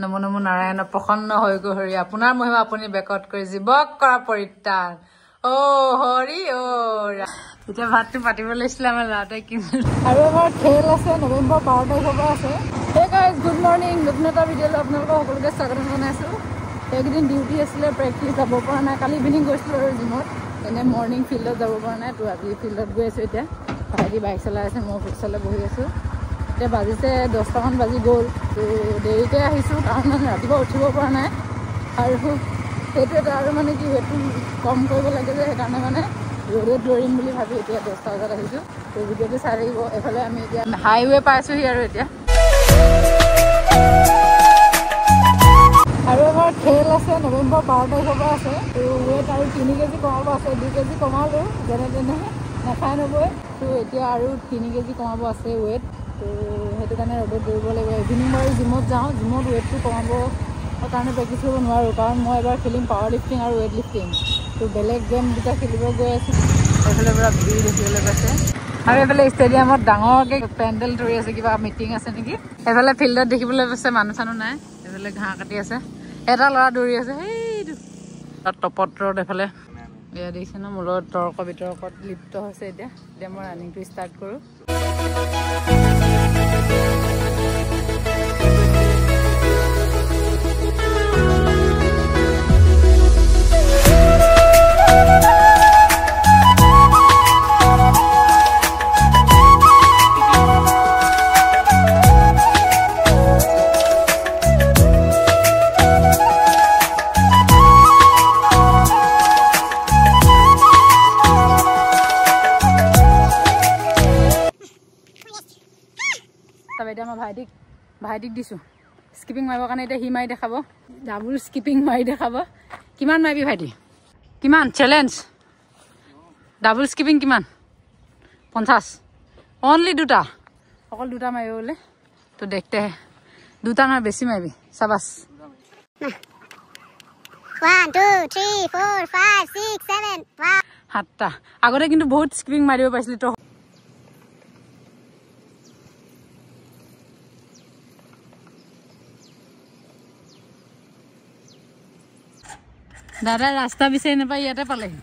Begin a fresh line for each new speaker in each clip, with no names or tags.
নমো নমো নাৰায়ণ প্ৰসন্ন হৈ গৈ হৰি আপোনাৰ মহিমা আপুনি বেকত কৰি জীৱক কৰা পৰিত্ৰাণ অ হৰি অ এতিয়া ভাতটো পাতিব লৈছিলে আমাৰ ল'ৰাটোৱে কিন্তু আৰু এবাৰ খেল আছে নৱেম্বৰ 12 তাৰিখৰ পৰা আছে হে গাইজ গুড মৰ্ণিং নতুন এটা ভিডিঅ'লৈ আপোনালোকক সকলোকে স্বাগতম জনাইছোঁ এইকেইদিন ডিউটি আছিলে প্ৰেক্টিছ যাব পৰা নাই কালি ইভিনিং গৈছিলোঁ আৰু জিমত এনে মৰ্ণিং ফিল্ডত যাব পৰা নাই তো আজি ফিল্ডত গৈ আছোঁ এতিয়া ভাইটি বাইক চলাই আছে মই ফুটচালে বহি আছোঁ এতিয়া বাজিছে 10টামান বাজি গ'ল তো দেৰিকৈ আহিছোঁ কাৰণ মানে ৰাতিপুৱা উঠিব পৰা নাই আৰু সেইটো এটা আৰু মানে কি ৱেটটো কম কৰিব লাগে যে সেইকাৰণে মানে ৰ'দত দৌৰিম বুলি ভাবি এতিয়া 10টা বজাত আহিছোঁ তো ভিডিঅ'টো চাই থাকিব এফালে আমি এতিয়া হাইৱে পাইছোঁহি আৰু এতিয়া আৰু এবাৰ খেল আছে নৱেম্বৰ 12 তাৰিখৰ পৰা আছে তো ৱেট আৰু 3 কেজি কমাব আছে 2 কেজি কমালোঁ যেনে তেনে নাখাই নবৈ তো এতিয়া আৰু 3 কেজি কমাব আছে ৱেট তো সেইটো কাৰণে ৰ'দত দৌৰিব লাগিব ইভিনিং বাৰু জিমত যাওঁ জিমত ৱেটটো কমাব কাৰণে প্ৰেক্টিছ কৰিব নোৱাৰোঁ কাৰণ মই এবাৰ খেলিম পাৱাৰ লিফটিং আৰু ৱেইট লিফটিং তো বেলেগ গেম দুটা খেলিব গৈ আছোঁ এইফালে পুৰা ভিৰ দেখিবলৈ পাইছে আৰু এইফালে ষ্টেডিয়ামত ডাঙৰকৈ পেণ্ডেল ধৰি আছে কিবা মিটিং আছে নেকি এইফালে ফিল্ডত দেখিবলৈ পাইছে মানুহ চানুহ নাই এইফালে ঘাঁহ কাটি আছে এটা ল'ৰা দৌৰি আছে সেইটো তাত টপত ৰ'দ এইফালে এয়া দেখিছে ন মোৰ লগত তৰ্ক বিতৰ্কত লিপ্ত হৈছে এতিয়া মই ৰানিংটো ষ্টাৰ্ট কৰোঁ এতিয়া মই ভাইটিক দিছোঁ স্কিপিং মাৰিবৰ কাৰণে এতিয়া সি মাৰি দেখাব ডাবুল স্কিপিং মাৰি দেখাব কিমান মাৰিবি ভাইটি কিমান চেলেঞ্জ ডাবুল স্কিপিং কিমান 50 অনলি দুটা অকল দুটা মাৰিব বোলে তো দেখতে দুটা নহয় বেছি মাৰিবি চাবাছ
1 2 3 4 5 6 7
7টা আগতে কিন্তু বহুত স্কিপিং মাৰিব পাইছিলি তো দাদা ৰাস্তা বিচাৰি নাপাই ইয়াতে পালেহি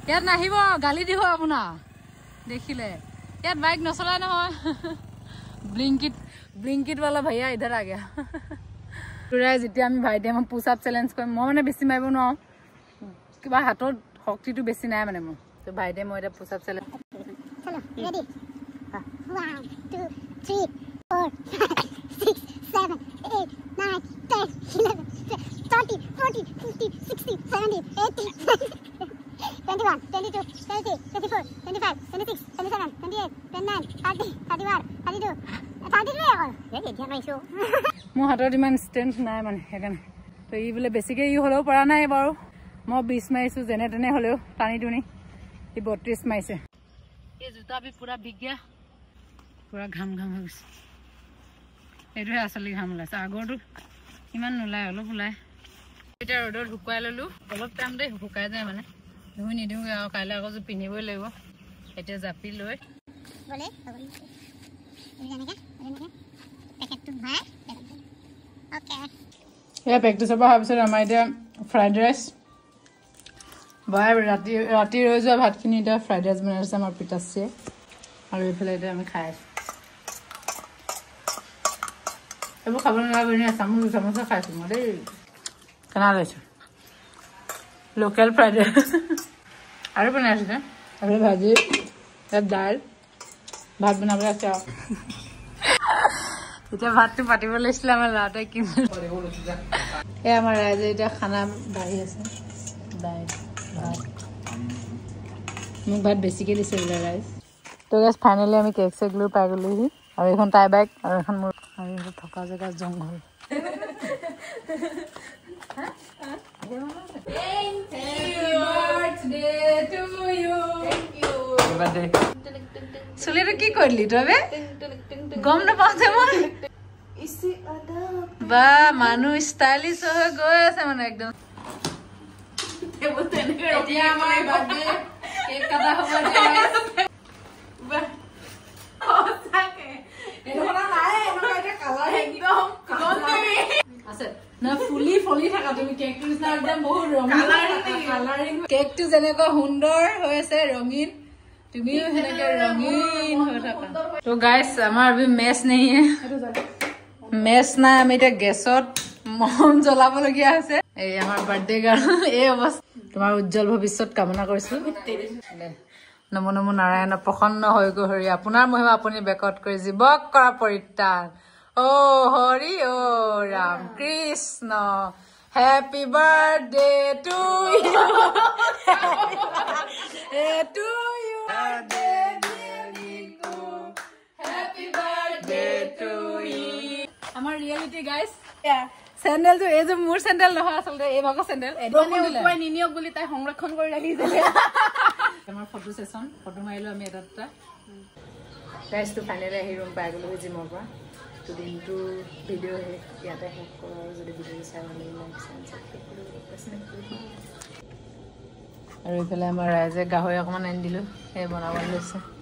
ইয়াত নাহিব গালি দিব আপোনাৰ দেখিলে ইয়াত বাইক নচলাই নহয় ব্লিংকিট वाला भैया इधर आ गया যেতিয়া আমি ভাইটি মই পুশ আপ চেলেঞ্জ কৰিম মই মানে বেছি মাৰিব নোৱাৰো কিবা হাতত শক্তিটো বেছি নাই মানে মোৰ তো ভাইটি মই এটা পুশ আপ চেলেঞ্জ
চলো ৰেডি 1 2 3 4 5 6 7 8 9 10 11 12 13 14 15 16 17 18 21 22 23 24 25 26 27 28 29 30 31 32 33 আকৌ ৰেডি ধ্যান ৰাখিছো
মোৰ হাতত ইমান ষ্ট্ৰেংথ নাই মানে সেইকাৰণে তো ই বোলে বেছিকৈ ই হ'লেও পৰা নাই বাৰু মই 20 মাৰিছোঁ যেনে তেনে হ'লেও টানি টুনি ই 32 মাৰিছে এই জোতা বি পুৰা বিজ্ঞা পুৰা ঘাম হৈ গৈছে এইটোহে আচলি ঘাম ওলাইছে আগৰটো ইমান নোলায় অলপ ওলায় এতিয়া ৰ'দত শুকুৱাই ল'লোঁ অলপ টাইম দেই শুকাই যায় মানে ধুই নিদিওঁগৈ আৰু কাইলৈ আকৌ পিন্ধিবই লাগিব এতিয়া জাপি লৈ
বলে পেকেটটো ভৰাই ওকে
এয়া প্ৰেক্টিছৰ পৰা অহাৰ পিছত আমাৰ এতিয়া ফ্ৰাইড ৰাইচ বহাই ৰাতি ৰৈ যোৱা ভাতখিনি এতিয়া ফ্ৰাইড ৰাইচ বনাইছে আমাৰ পিতাশ্ৰীয়ে আৰু এইফালে এতিয়া আমি খাই আছোঁ এইবোৰ খাব নালাগে চামুচে খাইছোঁ মই দেই কেনা লৈছোঁ লোকেল ফ্ৰাইড ৰাইচ আৰু বনাইছোঁ নে আৰু ভাজি ইয়াত দাইল ভাত বনাবলৈ আছে আৰু এতিয়া ভাতটো পাতিব লৈছিলে আমাৰ ল'ৰাটোৱে কিন্তু এই আমাৰ ৰাইজে এতিয়া খানা বাঢ়ি আছে দাইল ভাত মোক ভাত বেছিকৈ দিছে বোলে ৰাইজ তো গেছ ফাইনেলি আমি কেক চেক লৈ পাই গ'লোহি আৰু এইখন তাই বাইক আৰু এখন মোৰ আৰু থকা জেগা জংঘল চুলিটো কি কৰিলি তই বে গম নাপাওঁ যে মই বা মানুহ ষ্টাইলিছ হৈ গৈ আছে মানে একদম কেক কাটা হ'ব ফলি থাকা তুমি কেকটো নিচিনা একদম বহুত ৰঙীন কেকটো যেনেকৈ সুন্দৰ হৈ আছে ৰঙীন তুমিও সেনেকে ৰঙীন হৈ থাকা তো গাইস আমাৰ अभी মেচ নাই মেচ নাই আমি এটা গেছত মম জ্বলাবলগীয়া আছে এই আমাৰ বাৰ্থডে গাৰ্ল এই অৱস্থা তোমাৰ উজ্জ্বল ভৱিষ্যত কামনা কৰিছো নমো নমো নাৰায়ণ প্ৰসন্ন হৈ গৈ হৰি আপোনাৰ মহিমা আপুনি বেকত কৰি জীৱক কৰা পৰিত্ৰাণ ও হৰি ও Ram Krishna happy birthday to you to you happy birthday to you আমাৰ ৰিয়েলিটি গাইস চেন্ডেল তো এই যে মোৰ চেন্ডেল নহয় আসলে এই ভাগৰ চেন্ডেল এডুৱাই নিনিয়ক বুলি তাই সংৰক্ষণ কৰি ৰাখিছে আমাৰ ফটো সেশন ফটো মাৰিলো আমি এটা গাইস তো ফাইনালি আহি ৰুম পাই গলো জিমৰ পৰা তো দিনটো ভিডিও ইয়াতে শেষ কৰোঁ আৰু যদি ভিডিও চাই ভাল লাগিলে আৰু এইফালে আমাৰ ৰাইজে গাহৰি অকণমান আনি দিলোঁ সেই বনাব লৈছে